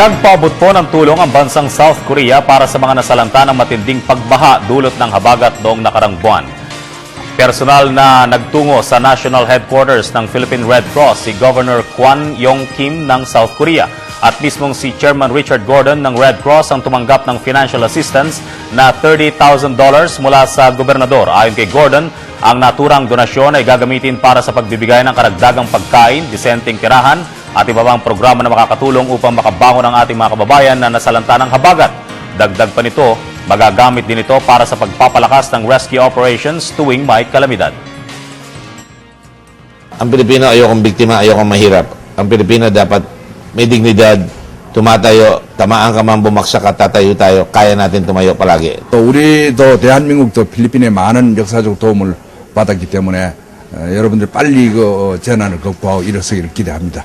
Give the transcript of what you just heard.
Nagpaabot po ng tulong ang bansang South Korea para sa mga nasalanta ng matinding pagbaha dulot ng habagat noong nakarang buwan. Personal na nagtungo sa National Headquarters ng Philippine Red Cross si Governor Kwon Yong-kim ng South Korea at mismong si Chairman Richard Gordon ng Red Cross ang tumanggap ng financial assistance na $30,000 mula sa gobernador. Ayon kay Gordon, ang naturang donasyon ay gagamitin para sa pagbibigay ng karagdagang pagkain, disenteng tirahan at iba pang programa na makakatulong upang makabangon ang ating mga kababayan na nasalanta ng habagat. Dagdag pa nito, magagamit din ito para sa pagpapalakas ng rescue operations tuwing may kalamidad. Ang Pilipino ayokong biktima, ayokong mahirap. Ang Pilipino dapat may dignidad, tumatayo, tamaan ka man bumagsak at tatayo tayo, kaya natin tumayo palagi. 또 우리도 대한민국도 필리핀에 많은 역사적 도움을 받았기 때문에 여러분들 빨리 그 재난을 극복하고 일어서기를 기대합니다.